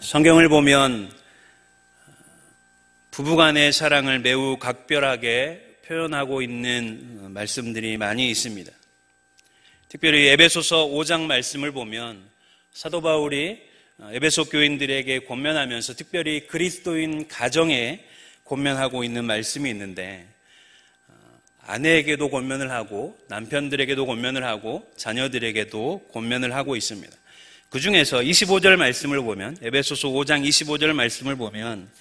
성경을 보면 부부간의 사랑을 매우 각별하게 표현하고 있는 말씀들이 많이 있습니다. 특별히 에베소서 5장 말씀을 보면 사도 바울이 에베소 교인들에게 권면하면서 특별히 그리스도인 가정에 권면하고 있는 말씀이 있는데, 아내에게도 권면을 하고 남편들에게도 권면을 하고 자녀들에게도 권면을 하고 있습니다. 그 중에서 25절 말씀을 보면, 에베소서 5장 25절 말씀을 보면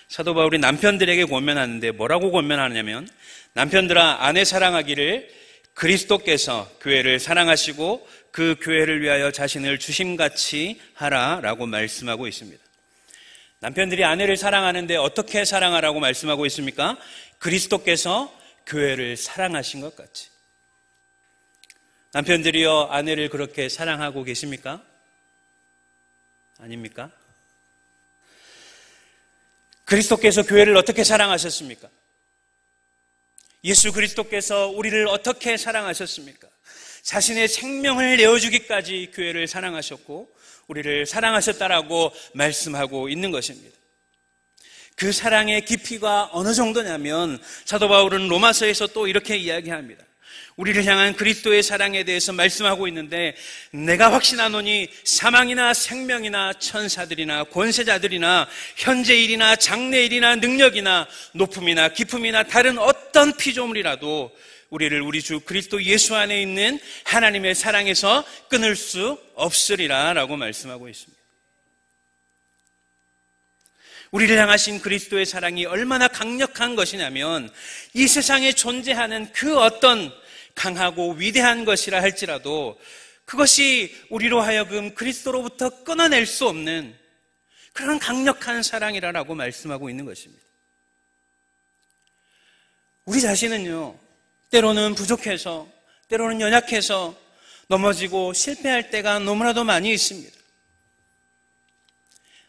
사도 바울이 남편들에게 권면하는데 뭐라고 권면하냐면, 남편들아 아내 사랑하기를 그리스도께서 교회를 사랑하시고 그 교회를 위하여 자신을 주심같이 하라라고 말씀하고 있습니다. 남편들이 아내를 사랑하는데 어떻게 사랑하라고 말씀하고 있습니까? 그리스도께서 교회를 사랑하신 것 같이. 남편들이여 아내를 그렇게 사랑하고 계십니까? 아닙니까? 그리스도께서 교회를 어떻게 사랑하셨습니까? 예수 그리스도께서 우리를 어떻게 사랑하셨습니까? 자신의 생명을 내어주기까지 교회를 사랑하셨고 우리를 사랑하셨다라고 말씀하고 있는 것입니다. 그 사랑의 깊이가 어느 정도냐면 사도 바울은 로마서에서 또 이렇게 이야기합니다. 우리를 향한 그리스도의 사랑에 대해서 말씀하고 있는데, 내가 확신하노니 사망이나 생명이나 천사들이나 권세자들이나 현재일이나 장래일이나 능력이나 높음이나 깊음이나 다른 어떤 피조물이라도 우리를 우리 주 그리스도 예수 안에 있는 하나님의 사랑에서 끊을 수 없으리라 라고 말씀하고 있습니다. 우리를 향하신 그리스도의 사랑이 얼마나 강력한 것이냐면, 이 세상에 존재하는 그 어떤 강하고 위대한 것이라 할지라도 그것이 우리로 하여금 그리스도로부터 끊어낼 수 없는 그런 강력한 사랑이라고 말씀하고 있는 것입니다. 우리 자신은요, 때로는 부족해서, 때로는 연약해서 넘어지고 실패할 때가 너무나도 많이 있습니다.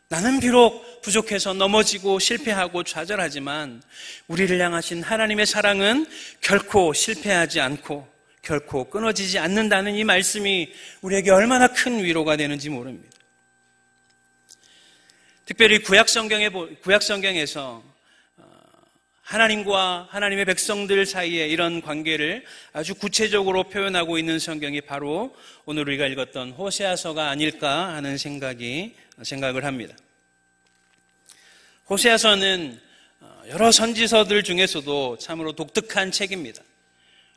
나는 비록 부족해서 넘어지고 실패하고 좌절하지만 우리를 향하신 하나님의 사랑은 결코 실패하지 않고 결코 끊어지지 않는다는 이 말씀이 우리에게 얼마나 큰 위로가 되는지 모릅니다. 특별히 구약성경에서 하나님과 하나님의 백성들 사이에 이런 관계를 아주 구체적으로 표현하고 있는 성경이 바로 오늘 우리가 읽었던 호세아서가 아닐까 하는 생각을 합니다. 호세아서는 여러 선지서들 중에서도 참으로 독특한 책입니다.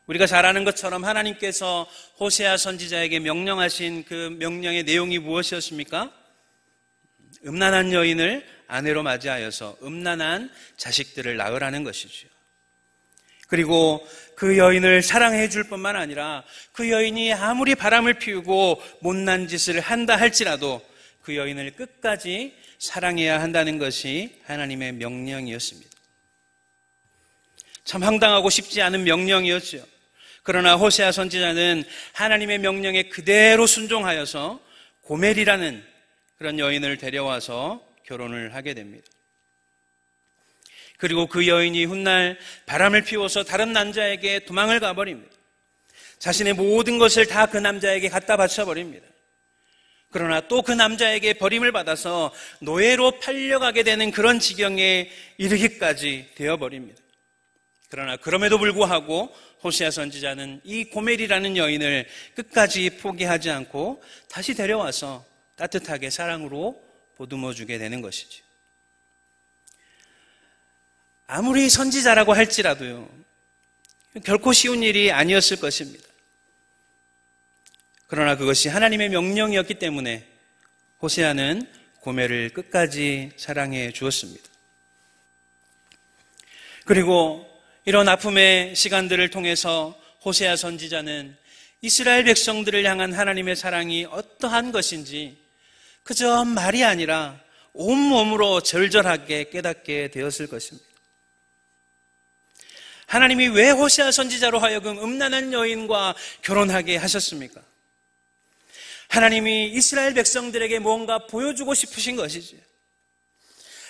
우리가 잘 아는 것처럼 하나님께서 호세아 선지자에게 명령하신 그 명령의 내용이 무엇이었습니까? 음란한 여인을 아내로 맞이하여서 음란한 자식들을 낳으라는 것이죠. 그리고 그 여인을 사랑해 줄 뿐만 아니라 그 여인이 아무리 바람을 피우고 못난 짓을 한다 할지라도 그 여인을 끝까지 사랑해야 한다는 것이 하나님의 명령이었습니다. 참 황당하고 쉽지 않은 명령이었죠. 그러나 호세아 선지자는 하나님의 명령에 그대로 순종하여서 고멜이라는 그런 여인을 데려와서 결혼을 하게 됩니다. 그리고 그 여인이 훗날 바람을 피워서 다른 남자에게 도망을 가버립니다. 자신의 모든 것을 다 그 남자에게 갖다 바쳐버립니다. 그러나 또 그 남자에게 버림을 받아서 노예로 팔려가게 되는 그런 지경에 이르기까지 되어버립니다. 그러나 그럼에도 불구하고 호세아 선지자는 이 고멜이라는 여인을 끝까지 포기하지 않고 다시 데려와서 따뜻하게 사랑으로 보듬어주게 되는 것이죠. 아무리 선지자라고 할지라도요, 결코 쉬운 일이 아니었을 것입니다. 그러나 그것이 하나님의 명령이었기 때문에 호세아는 고멜을 끝까지 사랑해 주었습니다. 그리고 이런 아픔의 시간들을 통해서 호세아 선지자는 이스라엘 백성들을 향한 하나님의 사랑이 어떠한 것인지 그저 말이 아니라 온몸으로 절절하게 깨닫게 되었을 것입니다. 하나님이 왜 호세아 선지자로 하여금 음란한 여인과 결혼하게 하셨습니까? 하나님이 이스라엘 백성들에게 뭔가 보여주고 싶으신 것이지.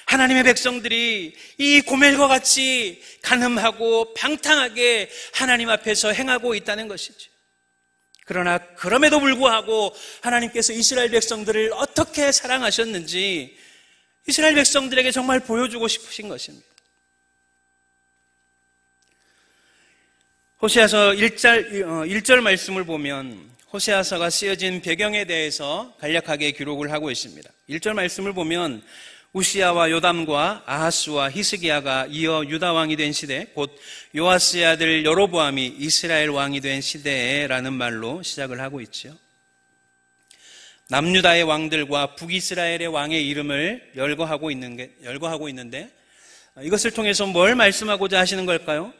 하나님의 백성들이 이 고멜과 같이 간음하고 방탕하게 하나님 앞에서 행하고 있다는 것이죠. 그러나 그럼에도 불구하고 하나님께서 이스라엘 백성들을 어떻게 사랑하셨는지 이스라엘 백성들에게 정말 보여주고 싶으신 것입니다. 호세아서 1절 말씀을 보면 호세아서가 쓰여진 배경에 대해서 간략하게 기록을 하고 있습니다. 1절 말씀을 보면 우시야와 요담과 아하스와 히스기야가 이어 유다 왕이 된 시대, 곧 요아스의 아들 여로보암이 이스라엘 왕이 된 시대라는 말로 시작을 하고 있죠. 남유다의 왕들과 북이스라엘의 왕의 이름을 열거하고 있는데 이것을 통해서 뭘 말씀하고자 하시는 걸까요?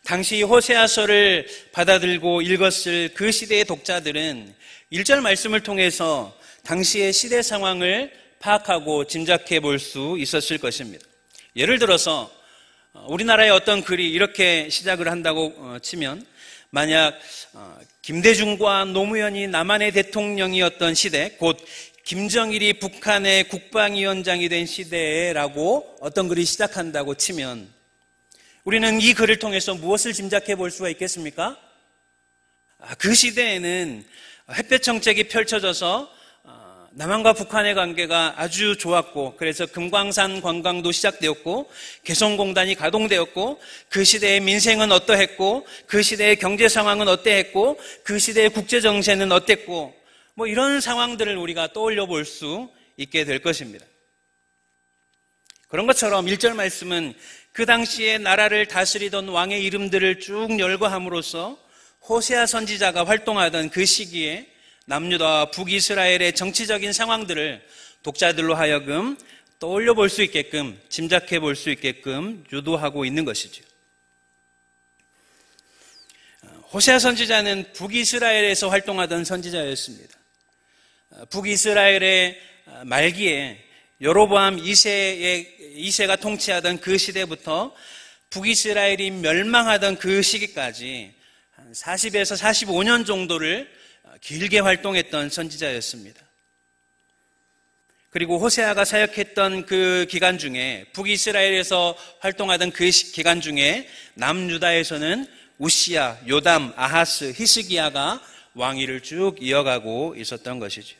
당시 호세아서를 받아들고 읽었을 그 시대의 독자들은 1절 말씀을 통해서 당시의 시대 상황을 파악하고 짐작해 볼 수 있었을 것입니다. 예를 들어서 우리나라의 어떤 글이 이렇게 시작을 한다고 치면, 만약 김대중과 노무현이 남한의 대통령이었던 시대, 곧 김정일이 북한의 국방위원장이 된 시대라고 어떤 글이 시작한다고 치면 우리는 이 글을 통해서 무엇을 짐작해 볼 수가 있겠습니까? 그 시대에는 햇볕 정책이 펼쳐져서 남한과 북한의 관계가 아주 좋았고, 그래서 금광산 관광도 시작되었고, 개성공단이 가동되었고, 그 시대의 민생은 어떠했고, 그 시대의 경제 상황은 어떠했고, 그 시대의 국제 정세는 어땠고, 이런 상황들을 우리가 떠올려 볼 수 있게 될 것입니다. 그런 것처럼 1절 말씀은 그 당시에 나라를 다스리던 왕의 이름들을 쭉 열거함으로써 호세아 선지자가 활동하던 그 시기에 남유다와 북이스라엘의 정치적인 상황들을 독자들로 하여금 떠올려 볼 수 있게끔, 짐작해 볼 수 있게끔 유도하고 있는 것이죠. 호세아 선지자는 북이스라엘에서 활동하던 선지자였습니다. 북이스라엘의 말기에 여로보암 2세가 통치하던 그 시대부터 북이스라엘이 멸망하던 그 시기까지 한 40에서 45년 정도를 길게 활동했던 선지자였습니다. 그리고 호세아가 사역했던 그 기간 중에, 북이스라엘에서 활동하던 그 기간 중에 남유다에서는 우시야, 요담, 아하스, 히스기야가 왕위를 쭉 이어가고 있었던 것이죠.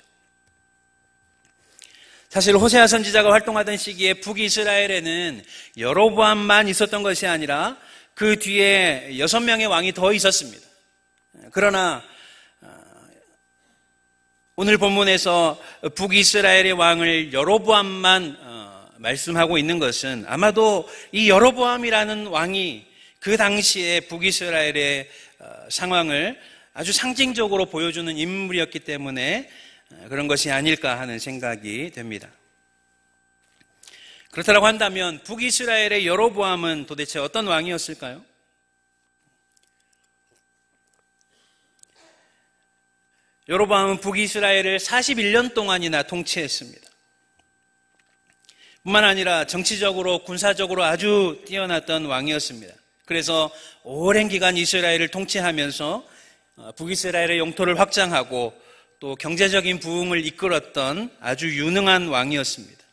사실 호세아 선지자가 활동하던 시기에 북이스라엘에는 여로보암만 있었던 것이 아니라 그 뒤에 6명의 왕이 더 있었습니다. 그러나 오늘 본문에서 북이스라엘의 왕을 여로보암만 말씀하고 있는 것은 아마도 이 여로보암이라는 왕이 그 당시에 북이스라엘의 상황을 아주 상징적으로 보여주는 인물이었기 때문에 그런 것이 아닐까 하는 생각이 됩니다. 그렇다고 한다면 북이스라엘의 여로보암은 도대체 어떤 왕이었을까요? 여로보암은 북이스라엘을 41년 동안이나 통치했습니다. 뿐만 아니라 정치적으로, 군사적으로 아주 뛰어났던 왕이었습니다. 그래서 오랜 기간 이스라엘을 통치하면서 북이스라엘의 영토를 확장하고 또 경제적인 부흥을 이끌었던 아주 유능한 왕이었습니다.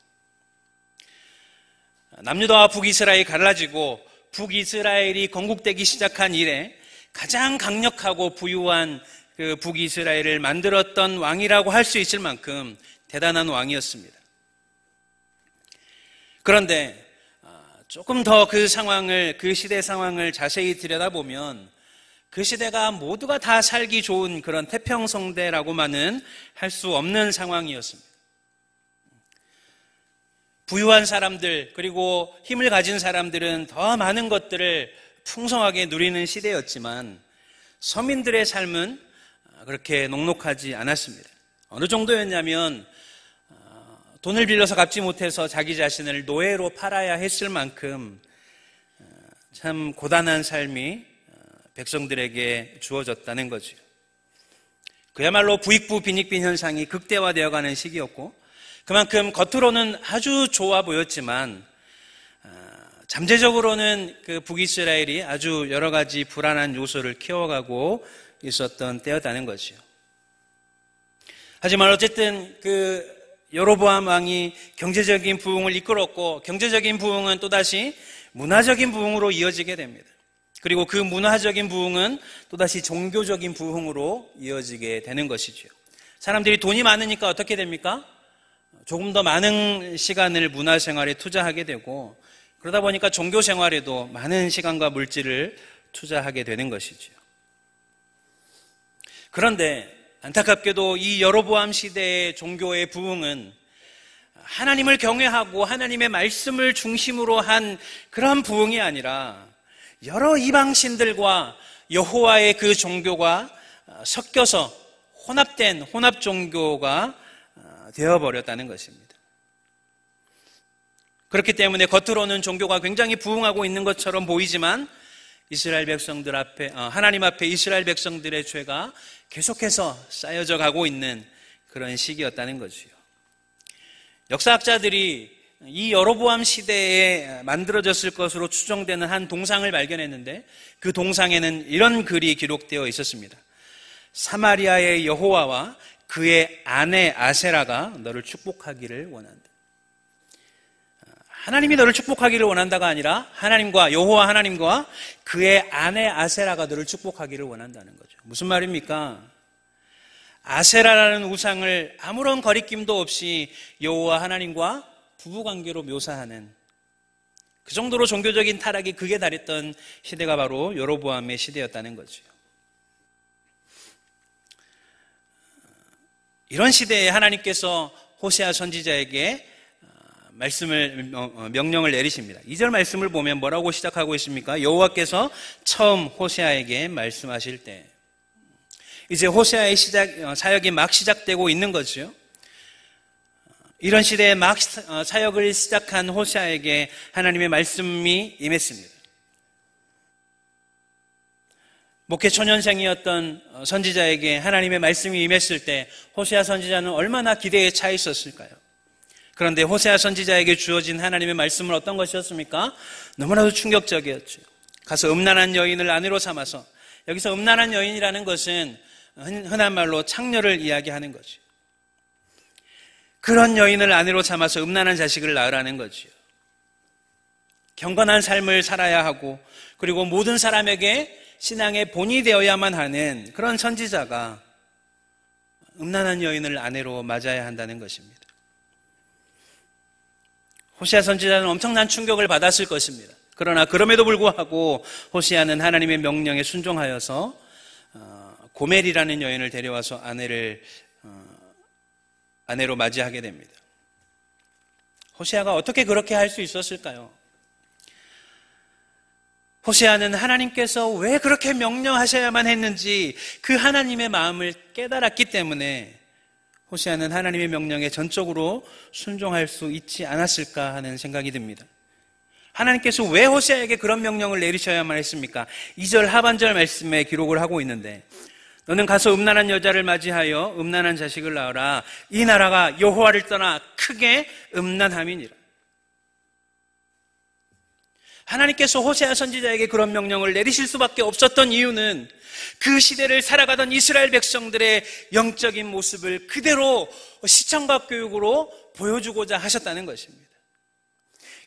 남유다와 북이스라엘이 갈라지고 북이스라엘이 건국되기 시작한 이래 가장 강력하고 부유한 그 북이스라엘을 만들었던 왕이라고 할 수 있을 만큼 대단한 왕이었습니다. 그런데 조금 더 그 시대 상황을 자세히 들여다보면 그 시대가 모두가 다 살기 좋은 그런 태평성대라고만은 할 수 없는 상황이었습니다. 부유한 사람들, 그리고 힘을 가진 사람들은 더 많은 것들을 풍성하게 누리는 시대였지만 서민들의 삶은 그렇게 녹록하지 않았습니다. 어느 정도였냐면 돈을 빌려서 갚지 못해서 자기 자신을 노예로 팔아야 했을 만큼 참 고단한 삶이 백성들에게 주어졌다는 거죠. 그야말로 부익부 빈익빈 현상이 극대화되어가는 시기였고, 그만큼 겉으로는 아주 좋아 보였지만 잠재적으로는 그 북이스라엘이 아주 여러 가지 불안한 요소를 키워가고 있었던 때였다는 것이요. 하지만 어쨌든 그 여로보암 왕이 경제적인 부흥을 이끌었고, 경제적인 부흥은 또다시 문화적인 부흥으로 이어지게 됩니다. 그리고 그 문화적인 부흥은 또다시 종교적인 부흥으로 이어지게 되는 것이죠. 사람들이 돈이 많으니까 어떻게 됩니까? 조금 더 많은 시간을 문화생활에 투자하게 되고, 그러다 보니까 종교생활에도 많은 시간과 물질을 투자하게 되는 것이지요. 그런데 안타깝게도 이 여로보암 시대의 종교의 부흥은 하나님을 경외하고 하나님의 말씀을 중심으로 한 그런 부흥이 아니라 여러 이방신들과 여호와의 그 종교가 섞여서 혼합된 혼합 종교가 되어버렸다는 것입니다. 그렇기 때문에 겉으로는 종교가 굉장히 부흥하고 있는 것처럼 보이지만 이스라엘 백성들 앞에, 하나님 앞에 이스라엘 백성들의 죄가 계속해서 쌓여져 가고 있는 그런 시기였다는 거지요. 역사학자들이 이 여로보암 시대에 만들어졌을 것으로 추정되는 한 동상을 발견했는데, 그 동상에는 이런 글이 기록되어 있었습니다. 사마리아의 여호와와 그의 아내 아세라가 너를 축복하기를 원한다. 하나님이 너를 축복하기를 원한다가 아니라 하나님과, 여호와 하나님과 그의 아내 아세라가 너를 축복하기를 원한다는 거죠. 무슨 말입니까? 아세라라는 우상을 아무런 거리낌도 없이 여호와 하나님과 부부관계로 묘사하는, 그 정도로 종교적인 타락이 극에 달했던 시대가 바로 여로보암의 시대였다는 거죠. 이런 시대에 하나님께서 호세아 선지자에게 명령을 내리십니다. 2절 말씀을 보면 뭐라고 시작하고 있습니까? 여호와께서 처음 호세아에게 말씀하실 때, 이제 호세아의 사역이 막 시작되고 있는 거죠. 이런 시대에 막 사역을 시작한 호세아에게 하나님의 말씀이 임했습니다. 목회 초년생이었던 선지자에게 하나님의 말씀이 임했을 때 호세아 선지자는 얼마나 기대에 차 있었을까요? 그런데 호세아 선지자에게 주어진 하나님의 말씀은 어떤 것이었습니까? 너무나도 충격적이었죠. 가서 음란한 여인을 아내로 삼아서, 여기서 음란한 여인이라는 것은 흔한 말로 창녀를 이야기하는 거죠. 그런 여인을 아내로 삼아서 음란한 자식을 낳으라는 거죠. 경건한 삶을 살아야 하고, 그리고 모든 사람에게 신앙의 본이 되어야만 하는 그런 선지자가 음란한 여인을 아내로 맞아야 한다는 것입니다. 호세아 선지자는 엄청난 충격을 받았을 것입니다. 그러나 그럼에도 불구하고 호세아는 하나님의 명령에 순종하여서 고멜이라는 여인을 데려와서 아내로 맞이하게 됩니다. 호세아가 어떻게 그렇게 할 수 있었을까요? 호세아는 하나님께서 왜 그렇게 명령하셔야만 했는지 그 하나님의 마음을 깨달았기 때문에 호세아는 하나님의 명령에 전적으로 순종할 수 있지 않았을까 하는 생각이 듭니다. 하나님께서 왜 호세아에게 그런 명령을 내리셔야만 했습니까? 2절 하반절 말씀에 기록을 하고 있는데, 너는 가서 음란한 여자를 맞이하여 음란한 자식을 낳으라. 이 나라가 여호와를 떠나 크게 음란함이니라. 하나님께서 호세아 선지자에게 그런 명령을 내리실 수밖에 없었던 이유는 그 시대를 살아가던 이스라엘 백성들의 영적인 모습을 그대로 시청각 교육으로 보여주고자 하셨다는 것입니다.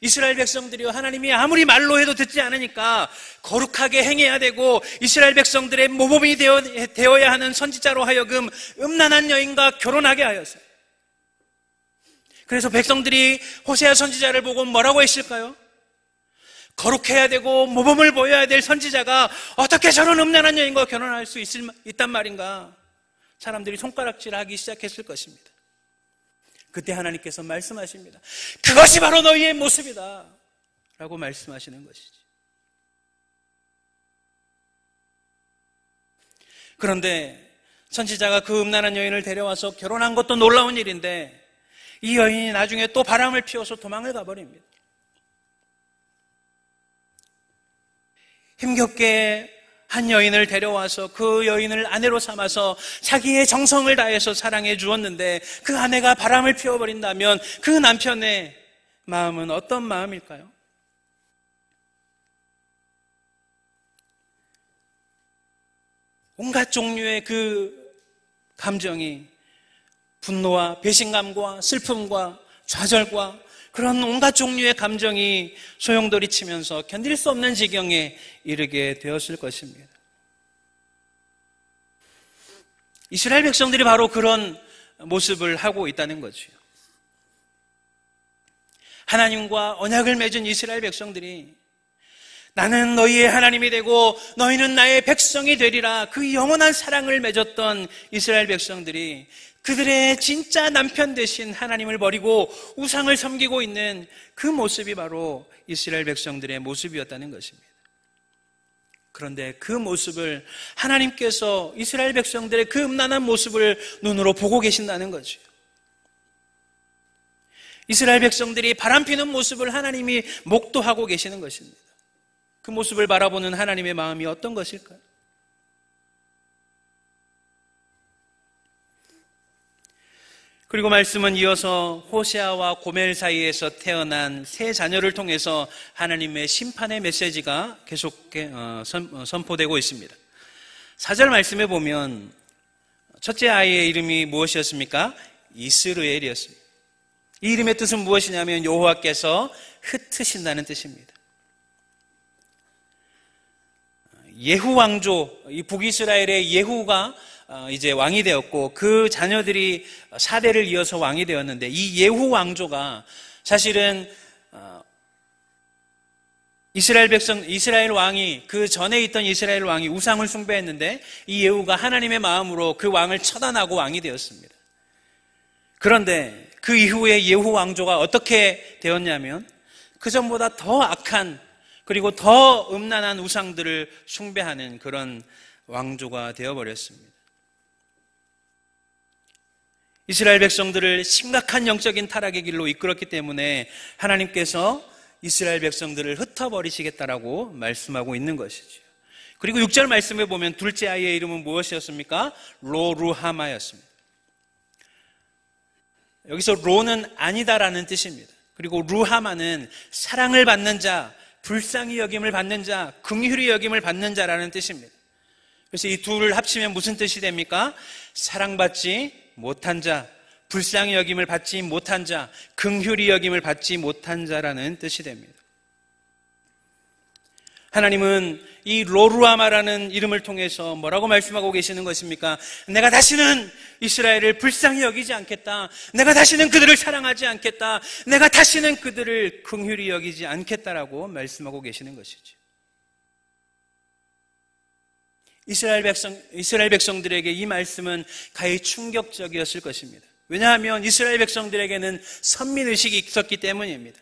이스라엘 백성들이요, 하나님이 아무리 말로 해도 듣지 않으니까 거룩하게 행해야 되고 이스라엘 백성들의 모범이 되어야 하는 선지자로 하여금 음란한 여인과 결혼하게 하였어요. 그래서 백성들이 호세아 선지자를 보고 뭐라고 했을까요? 거룩해야 되고 모범을 보여야 될 선지자가 어떻게 저런 음란한 여인과 결혼할 수 있단 말인가? 사람들이 손가락질하기 시작했을 것입니다. 그때 하나님께서 말씀하십니다. 그것이 바로 너희의 모습이다 라고 말씀하시는 것이지. 그런데 선지자가 그 음란한 여인을 데려와서 결혼한 것도 놀라운 일인데, 이 여인이 나중에 또 바람을 피워서 도망을 가버립니다. 힘겹게 한 여인을 데려와서 그 여인을 아내로 삼아서 자기의 정성을 다해서 사랑해 주었는데 그 아내가 바람을 피워버린다면 그 남편의 마음은 어떤 마음일까요? 온갖 종류의 그 감정이 분노와 배신감과 슬픔과 좌절과 그런 온갖 종류의 감정이 소용돌이치면서 견딜 수 없는 지경에 이르게 되었을 것입니다. 이스라엘 백성들이 바로 그런 모습을 하고 있다는 거죠. 하나님과 언약을 맺은 이스라엘 백성들이 나는 너희의 하나님이 되고 너희는 나의 백성이 되리라, 그 영원한 사랑을 맺었던 이스라엘 백성들이 그들의 진짜 남편 되신 하나님을 버리고 우상을 섬기고 있는 그 모습이 바로 이스라엘 백성들의 모습이었다는 것입니다. 그런데 그 모습을 하나님께서 이스라엘 백성들의 그 음란한 모습을 눈으로 보고 계신다는 거죠. 이스라엘 백성들이 바람피는 모습을 하나님이 목도하고 계시는 것입니다. 그 모습을 바라보는 하나님의 마음이 어떤 것일까요? 그리고 말씀은 이어서 호세아와 고멜 사이에서 태어난 세 자녀를 통해서 하나님의 심판의 메시지가 계속 선포되고 있습니다. 4절 말씀에 보면 첫째 아이의 이름이 무엇이었습니까? 이스르엘이었습니다. 이 이름의 뜻은 무엇이냐면 여호와께서 흩으신다는 뜻입니다. 예후 왕조, 이 북이스라엘의 예후가 이제 왕이 되었고 그 자녀들이 4대를 이어서 왕이 되었는데, 이 예후 왕조가 사실은 이스라엘 왕이, 그 전에 있던 이스라엘 왕이 우상을 숭배했는데 이 예후가 하나님의 마음으로 그 왕을 처단하고 왕이 되었습니다. 그런데 그 이후에 예후 왕조가 어떻게 되었냐면 그 전보다 더 악한, 그리고 더 음란한 우상들을 숭배하는 그런 왕조가 되어버렸습니다. 이스라엘 백성들을 심각한 영적인 타락의 길로 이끌었기 때문에 하나님께서 이스라엘 백성들을 흩어버리시겠다라고 말씀하고 있는 것이죠. 그리고 6절 말씀에 보면 둘째 아이의 이름은 무엇이었습니까? 로루하마였습니다. 여기서 로는 아니다라는 뜻입니다. 그리고 루하마는 사랑을 받는 자, 불쌍히 여김을 받는 자, 긍휼히 여김을 받는 자라는 뜻입니다. 그래서 이 둘을 합치면 무슨 뜻이 됩니까? 사랑받지 못한 자, 불쌍히 여김을 받지 못한 자, 긍휼히 여김을 받지 못한 자라는 뜻이 됩니다. 하나님은 이 로루아마라는 이름을 통해서 뭐라고 말씀하고 계시는 것입니까? 내가 다시는 이스라엘을 불쌍히 여기지 않겠다. 내가 다시는 그들을 사랑하지 않겠다. 내가 다시는 그들을 긍휼히 여기지 않겠다라고 말씀하고 계시는 것이죠. 이스라엘 백성들에게 이 말씀은 가히 충격적이었을 것입니다. 왜냐하면 이스라엘 백성들에게는 선민의식이 있었기 때문입니다.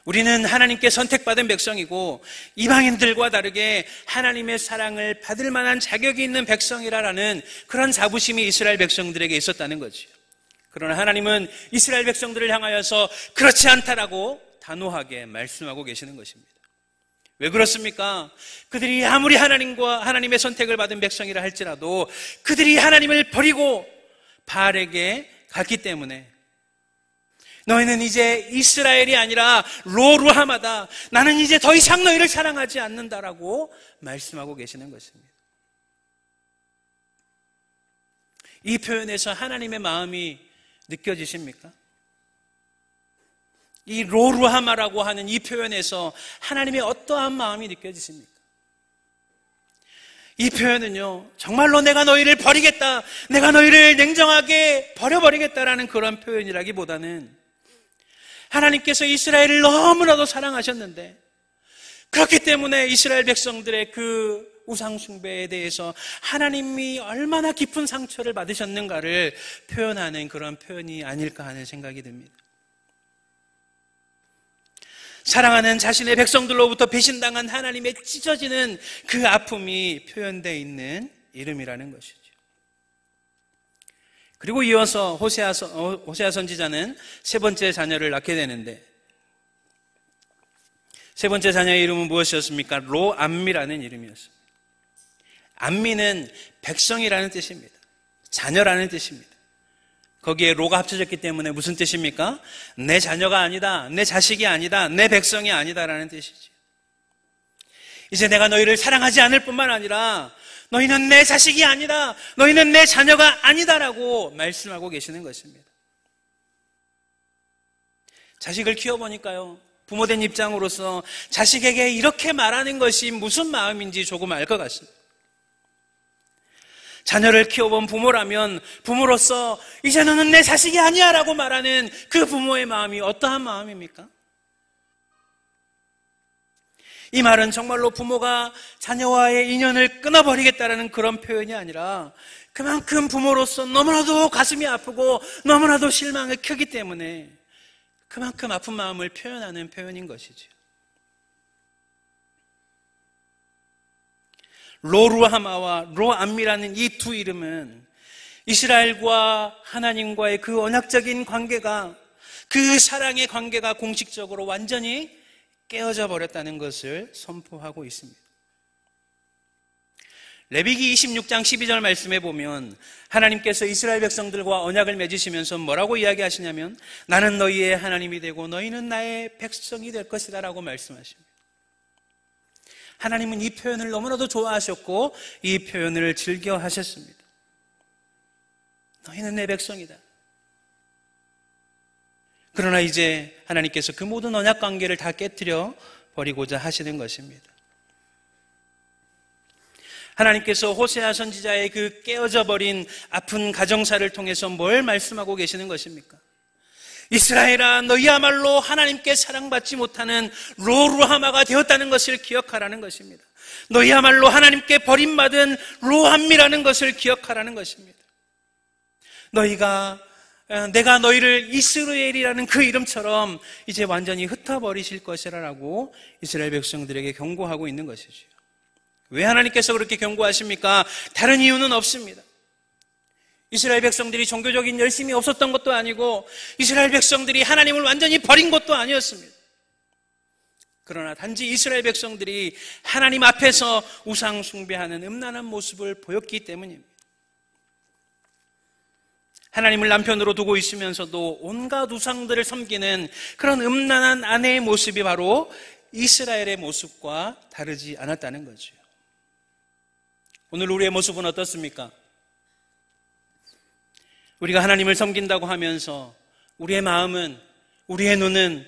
우리는 하나님께 선택받은 백성이고 이방인들과 다르게 하나님의 사랑을 받을 만한 자격이 있는 백성이라는 그런 자부심이 이스라엘 백성들에게 있었다는 거죠. 그러나 하나님은 이스라엘 백성들을 향하여서 그렇지 않다라고 단호하게 말씀하고 계시는 것입니다. 왜 그렇습니까? 그들이 아무리 하나님과 하나님의 선택을 받은 백성이라 할지라도 그들이 하나님을 버리고 바알에게 갔기 때문에 너희는 이제 이스라엘이 아니라 로루하마다, 나는 이제 더 이상 너희를 사랑하지 않는다라고 말씀하고 계시는 것입니다. 이 표현에서 하나님의 마음이 느껴지십니까? 이 로루하마라고 하는 이 표현에서 하나님의 어떠한 마음이 느껴지십니까? 이 표현은요, 정말로 내가 너희를 버리겠다, 내가 너희를 냉정하게 버려버리겠다라는 그런 표현이라기보다는 하나님께서 이스라엘을 너무나도 사랑하셨는데 그렇기 때문에 이스라엘 백성들의 그 우상 숭배에 대해서 하나님이 얼마나 깊은 상처를 받으셨는가를 표현하는 그런 표현이 아닐까 하는 생각이 듭니다. 사랑하는 자신의 백성들로부터 배신당한 하나님의 찢어지는 그 아픔이 표현되어 있는 이름이라는 것이죠. 그리고 이어서 호세아 선지자는 세 번째 자녀를 낳게 되는데, 세 번째 자녀의 이름은 무엇이었습니까? 로암미라는 이름이었습니다. 암미는 백성이라는 뜻입니다. 자녀라는 뜻입니다. 거기에 로가 합쳐졌기 때문에 무슨 뜻입니까? 내 자녀가 아니다, 내 자식이 아니다, 내 백성이 아니다라는 뜻이죠. 이제 내가 너희를 사랑하지 않을 뿐만 아니라 너희는 내 자식이 아니다, 너희는 내 자녀가 아니다라고 말씀하고 계시는 것입니다. 자식을 키워보니까요, 부모된 입장으로서 자식에게 이렇게 말하는 것이 무슨 마음인지 조금 알 것 같습니다. 자녀를 키워본 부모라면 부모로서 이제 너는 내 자식이 아니야 라고 말하는 그 부모의 마음이 어떠한 마음입니까? 이 말은 정말로 부모가 자녀와의 인연을 끊어버리겠다라는 그런 표현이 아니라 그만큼 부모로서 너무나도 가슴이 아프고 너무나도 실망이 크기 때문에 그만큼 아픈 마음을 표현하는 표현인 것이죠. 로루하마와 로암미라는 이 두 이름은 이스라엘과 하나님과의 그 언약적인 관계가, 그 사랑의 관계가 공식적으로 완전히 깨어져 버렸다는 것을 선포하고 있습니다. 레위기 26장 12절 말씀에 보면 하나님께서 이스라엘 백성들과 언약을 맺으시면서 뭐라고 이야기하시냐면 나는 너희의 하나님이 되고 너희는 나의 백성이 될 것이다 라고 말씀하십니다. 하나님은 이 표현을 너무나도 좋아하셨고 이 표현을 즐겨 하셨습니다. 너희는 내 백성이다. 그러나 이제 하나님께서 그 모든 언약 관계를 다 깨뜨려 버리고자 하시는 것입니다. 하나님께서 호세아 선지자의 그 깨어져 버린 아픈 가정사를 통해서 뭘 말씀하고 계시는 것입니까? 이스라엘아, 너희야말로 하나님께 사랑받지 못하는 로루하마가 되었다는 것을 기억하라는 것입니다. 너희야말로 하나님께 버림받은 로함미라는 것을 기억하라는 것입니다. 내가 너희를 이스라엘이라는 그 이름처럼 이제 완전히 흩어버리실 것이라고 이스라엘 백성들에게 경고하고 있는 것이죠. 왜 하나님께서 그렇게 경고하십니까? 다른 이유는 없습니다. 이스라엘 백성들이 종교적인 열심이 없었던 것도 아니고 이스라엘 백성들이 하나님을 완전히 버린 것도 아니었습니다. 그러나 단지 이스라엘 백성들이 하나님 앞에서 우상 숭배하는 음란한 모습을 보였기 때문입니다. 하나님을 남편으로 두고 있으면서도 온갖 우상들을 섬기는 그런 음란한 아내의 모습이 바로 이스라엘의 모습과 다르지 않았다는 거죠. 오늘 우리의 모습은 어떻습니까? 우리가 하나님을 섬긴다고 하면서 우리의 마음은, 우리의 눈은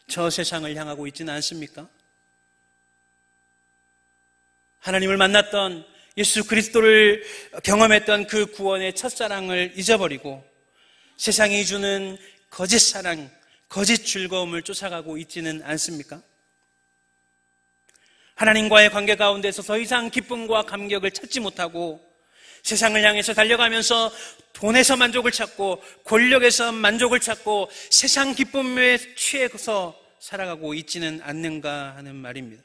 저 세상을 향하고 있지는 않습니까? 하나님을 만났던, 예수 그리스도를 경험했던 그 구원의 첫사랑을 잊어버리고 세상이 주는 거짓 사랑, 거짓 즐거움을 쫓아가고 있지는 않습니까? 하나님과의 관계 가운데서 더 이상 기쁨과 감격을 찾지 못하고 세상을 향해서 달려가면서 돈에서 만족을 찾고 권력에서 만족을 찾고 세상 기쁨에 취해서 살아가고 있지는 않는가 하는 말입니다.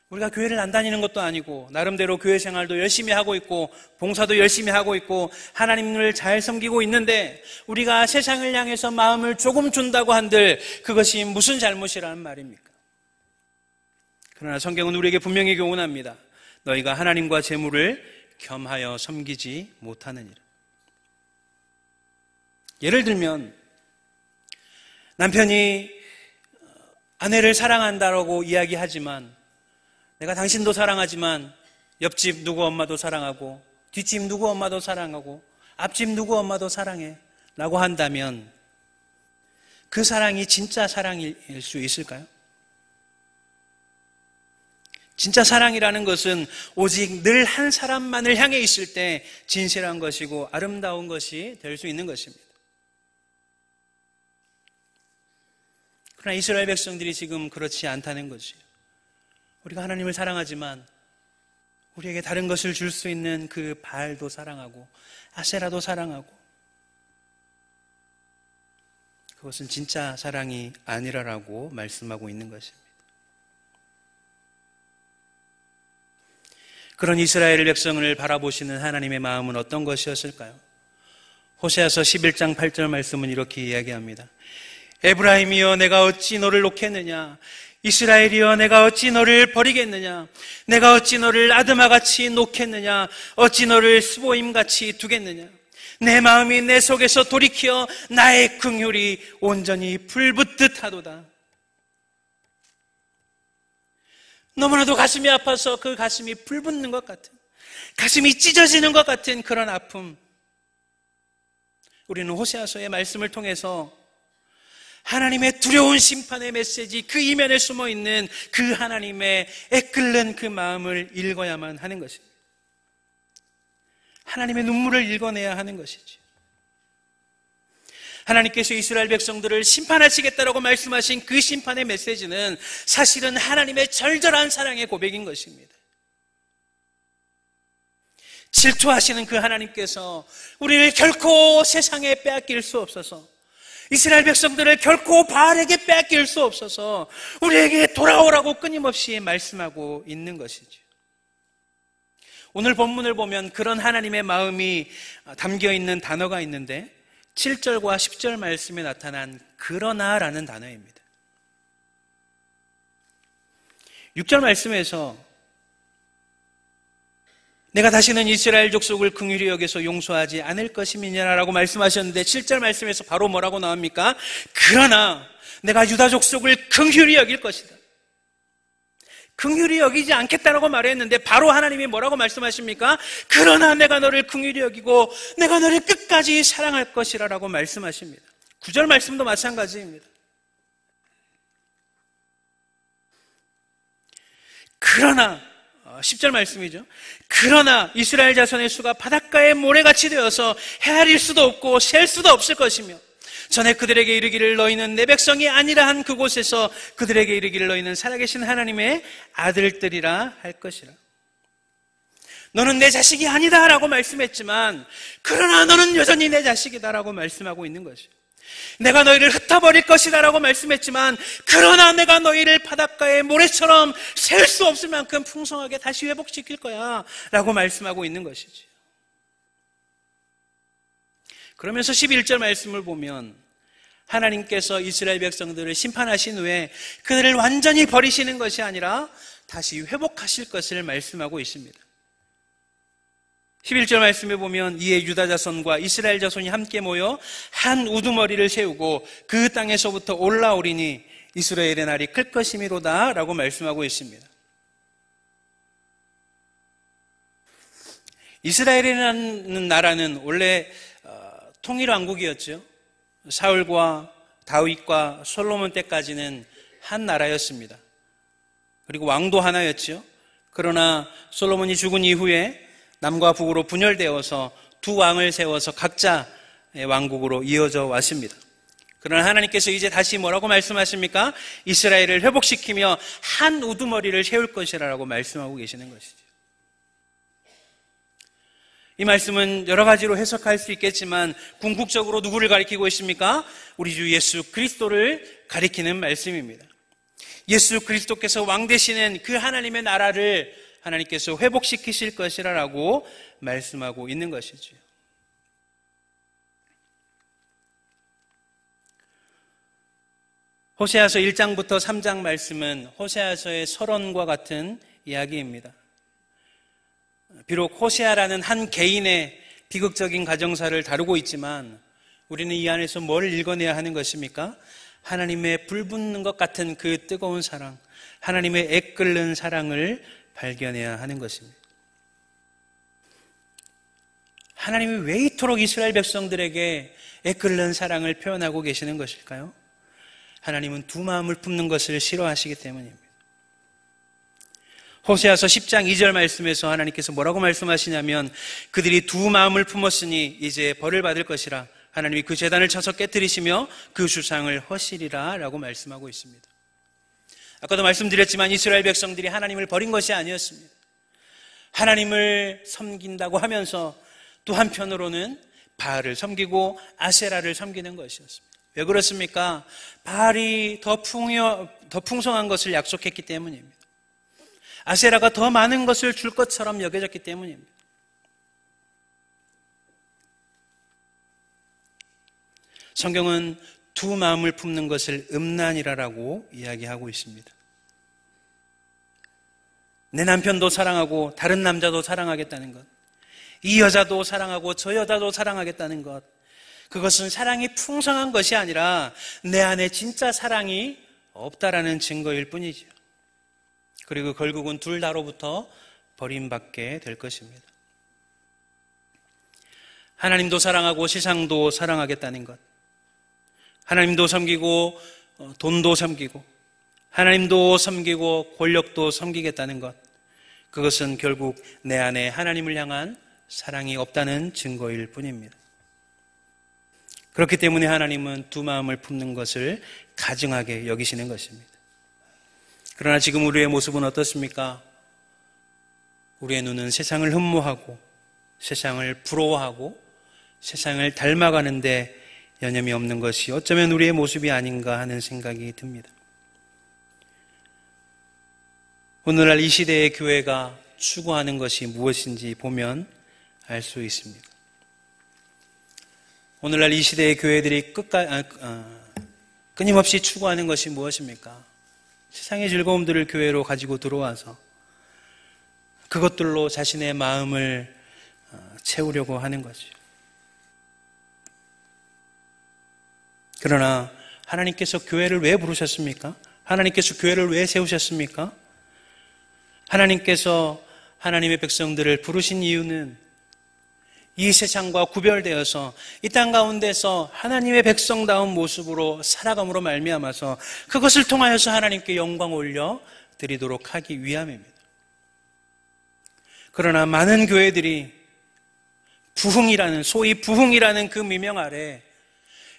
우리가 교회를 안 다니는 것도 아니고 나름대로 교회 생활도 열심히 하고 있고 봉사도 열심히 하고 있고 하나님을 잘 섬기고 있는데 우리가 세상을 향해서 마음을 조금 준다고 한들 그것이 무슨 잘못이라는 말입니까? 그러나 성경은 우리에게 분명히 교훈합니다. 너희가 하나님과 재물을 겸하여 섬기지 못하느니라. 예를 들면 남편이 아내를 사랑한다라고 이야기하지만 내가 당신도 사랑하지만 옆집 누구 엄마도 사랑하고 뒷집 누구 엄마도 사랑하고 앞집 누구 엄마도 사랑해 라고 한다면 그 사랑이 진짜 사랑일 수 있을까요? 진짜 사랑이라는 것은 오직 늘 한 사람만을 향해 있을 때 진실한 것이고 아름다운 것이 될 수 있는 것입니다. 그러나 이스라엘 백성들이 지금 그렇지 않다는 거죠. 우리가 하나님을 사랑하지만 우리에게 다른 것을 줄 수 있는 그 바알도 사랑하고 아세라도 사랑하고 그것은 진짜 사랑이 아니라라고 말씀하고 있는 것입니다. 그런 이스라엘 백성을 바라보시는 하나님의 마음은 어떤 것이었을까요? 호세아서 11장 8절 말씀은 이렇게 이야기합니다. 에브라임이여 내가 어찌 너를 놓겠느냐? 이스라엘이여 내가 어찌 너를 버리겠느냐? 내가 어찌 너를 아드마같이 놓겠느냐? 어찌 너를 스보임같이 두겠느냐? 내 마음이 내 속에서 돌이켜 나의 긍휼이 온전히 불붙듯 하도다. 너무나도 가슴이 아파서 그 가슴이 불붙는 것 같은, 가슴이 찢어지는 것 같은 그런 아픔. 우리는 호세아서의 말씀을 통해서 하나님의 두려운 심판의 메시지, 그 이면에 숨어있는 그 하나님의 애끓는 그 마음을 읽어야만 하는 것입니다. 하나님의 눈물을 읽어내야 하는 것이지. 하나님께서 이스라엘 백성들을 심판하시겠다라고 말씀하신 그 심판의 메시지는 사실은 하나님의 절절한 사랑의 고백인 것입니다. 질투하시는 그 하나님께서 우리를 결코 세상에 빼앗길 수 없어서, 이스라엘 백성들을 결코 바알에게 빼앗길 수 없어서 우리에게 돌아오라고 끊임없이 말씀하고 있는 것이죠. 오늘 본문을 보면 그런 하나님의 마음이 담겨 있는 단어가 있는데 7절과 10절 말씀에 나타난 그러나라는 단어입니다. 6절 말씀에서 내가 다시는 이스라엘 족속을 긍휼히 여겨서 용서하지 않을 것임이냐라고 말씀하셨는데 7절 말씀에서 바로 뭐라고 나옵니까? 그러나 내가 유다 족속을 긍휼히 여길 것이다. 긍휼히 여기지 않겠다라고 말했는데 바로 하나님이 뭐라고 말씀하십니까? 그러나 내가 너를 긍휼히 여기고 내가 너를 끝까지 사랑할 것이라고 말씀하십니다. 9절 말씀도 마찬가지입니다. 그러나 10절 말씀이죠. 그러나 이스라엘 자손의 수가 바닷가의 모래같이 되어서 헤아릴 수도 없고 셀 수도 없을 것이며 전에 그들에게 이르기를 너희는 내 백성이 아니라 한 그곳에서 그들에게 이르기를 너희는 살아계신 하나님의 아들들이라 할 것이라. 너는 내 자식이 아니다 라고 말씀했지만 그러나 너는 여전히 내 자식이다 라고 말씀하고 있는 것이에요. 내가 너희를 흩어버릴 것이다 라고 말씀했지만 그러나 내가 너희를 바닷가의 모래처럼 셀 수 없을 만큼 풍성하게 다시 회복시킬 거야 라고 말씀하고 있는 것이지. 그러면서 11절 말씀을 보면 하나님께서 이스라엘 백성들을 심판하신 후에 그들을 완전히 버리시는 것이 아니라 다시 회복하실 것을 말씀하고 있습니다. 11절 말씀에 보면 이에 유다 자손과 이스라엘 자손이 함께 모여 한 우두머리를 세우고 그 땅에서부터 올라오리니 이스라엘의 날이 클 것이미로다 라고 말씀하고 있습니다. 이스라엘이라는 나라는 원래 통일왕국이었죠. 사울과 다윗과 솔로몬 때까지는 한 나라였습니다. 그리고 왕도 하나였죠. 그러나 솔로몬이 죽은 이후에 남과 북으로 분열되어서 두 왕을 세워서 각자의 왕국으로 이어져 왔습니다. 그러나 하나님께서 이제 다시 뭐라고 말씀하십니까? 이스라엘을 회복시키며 한 우두머리를 세울 것이라고 말씀하고 계시는 것이죠. 이 말씀은 여러 가지로 해석할 수 있겠지만 궁극적으로 누구를 가리키고 있습니까? 우리 주 예수 그리스도를 가리키는 말씀입니다. 예수 그리스도께서 왕 되시는 그 하나님의 나라를 하나님께서 회복시키실 것이라고 말씀하고 있는 것이죠. 호세아서 1장부터 3장 말씀은 호세아서의 서론과 같은 이야기입니다. 비록 호세아라는 한 개인의 비극적인 가정사를 다루고 있지만 우리는 이 안에서 뭘 읽어내야 하는 것입니까? 하나님의 불붙는 것 같은 그 뜨거운 사랑, 하나님의 애끓는 사랑을 발견해야 하는 것입니다. 하나님이 왜 이토록 이스라엘 백성들에게 애끓는 사랑을 표현하고 계시는 것일까요? 하나님은 두 마음을 품는 것을 싫어하시기 때문입니다. 호세아서 10장 2절 말씀에서 하나님께서 뭐라고 말씀하시냐면 그들이 두 마음을 품었으니 이제 벌을 받을 것이라 하나님이 그 제단을 쳐서 깨뜨리시며 그 주상을 허시리라 라고 말씀하고 있습니다. 아까도 말씀드렸지만 이스라엘 백성들이 하나님을 버린 것이 아니었습니다. 하나님을 섬긴다고 하면서 또 한편으로는 바알을 섬기고 아세라를 섬기는 것이었습니다. 왜 그렇습니까? 바알이 더 풍성한 것을 약속했기 때문입니다. 아세라가 더 많은 것을 줄 것처럼 여겨졌기 때문입니다. 성경은 두 마음을 품는 것을 음란이라고 이야기하고 있습니다. 내 남편도 사랑하고 다른 남자도 사랑하겠다는 것, 이 여자도 사랑하고 저 여자도 사랑하겠다는 것, 그것은 사랑이 풍성한 것이 아니라 내 안에 진짜 사랑이 없다라는 증거일 뿐이죠. 그리고 결국은 둘 다로부터 버림받게 될 것입니다. 하나님도 사랑하고 세상도 사랑하겠다는 것, 하나님도 섬기고 돈도 섬기고 하나님도 섬기고 권력도 섬기겠다는 것, 그것은 결국 내 안에 하나님을 향한 사랑이 없다는 증거일 뿐입니다. 그렇기 때문에 하나님은 두 마음을 품는 것을 가증하게 여기시는 것입니다. 그러나 지금 우리의 모습은 어떻습니까? 우리의 눈은 세상을 흠모하고 세상을 부러워하고 세상을 닮아가는데 여념이 없는 것이 어쩌면 우리의 모습이 아닌가 하는 생각이 듭니다. 오늘날 이 시대의 교회가 추구하는 것이 무엇인지 보면 알 수 있습니다. 오늘날 이 시대의 교회들이 끊임없이 추구하는 것이 무엇입니까? 세상의 즐거움들을 교회로 가지고 들어와서 그것들로 자신의 마음을 채우려고 하는 것이죠. 그러나 하나님께서 교회를 왜 부르셨습니까? 하나님께서 교회를 왜 세우셨습니까? 하나님께서 하나님의 백성들을 부르신 이유는 이 세상과 구별되어서 이 땅 가운데서 하나님의 백성다운 모습으로 살아감으로 말미암아서 그것을 통하여서 하나님께 영광 올려 드리도록 하기 위함입니다. 그러나 많은 교회들이 소위 부흥이라는 그 미명 아래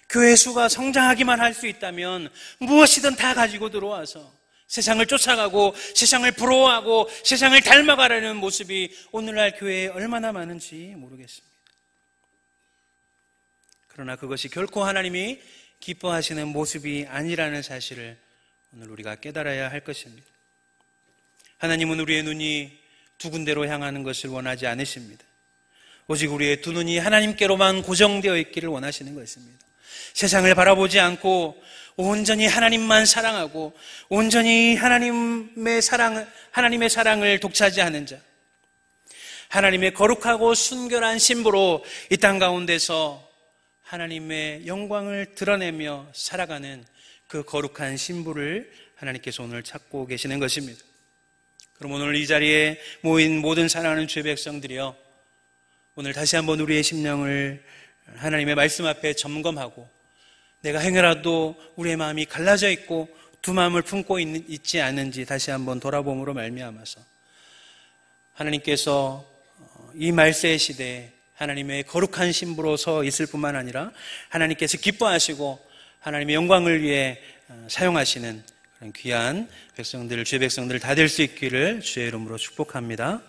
교회 수가 성장하기만 할 수 있다면 무엇이든 다 가지고 들어와서 세상을 쫓아가고 세상을 부러워하고 세상을 닮아가려는 모습이 오늘날 교회에 얼마나 많은지 모르겠습니다. 그러나 그것이 결코 하나님이 기뻐하시는 모습이 아니라는 사실을 오늘 우리가 깨달아야 할 것입니다. 하나님은 우리의 눈이 두 군데로 향하는 것을 원하지 않으십니다. 오직 우리의 두 눈이 하나님께로만 고정되어 있기를 원하시는 것입니다. 세상을 바라보지 않고 온전히 하나님만 사랑하고 온전히 하나님의 사랑을 독차지하는 자, 하나님의 거룩하고 순결한 신부로 이 땅 가운데서 하나님의 영광을 드러내며 살아가는 그 거룩한 신부를 하나님께서 오늘 찾고 계시는 것입니다. 그럼 오늘 이 자리에 모인 모든 사랑하는 주의 백성들이여, 오늘 다시 한번 우리의 심령을 하나님의 말씀 앞에 점검하고 내가 행여라도 우리의 마음이 갈라져 있고 두 마음을 품고 있지 않은지 다시 한번 돌아봄으로 말미암아서 하나님께서 이 말세의 시대에 하나님의 거룩한 신부로 서 있을 뿐만 아니라 하나님께서 기뻐하시고 하나님의 영광을 위해 사용하시는 그런 귀한 백성들, 주의 백성들 다 될 수 있기를 주의 이름으로 축복합니다.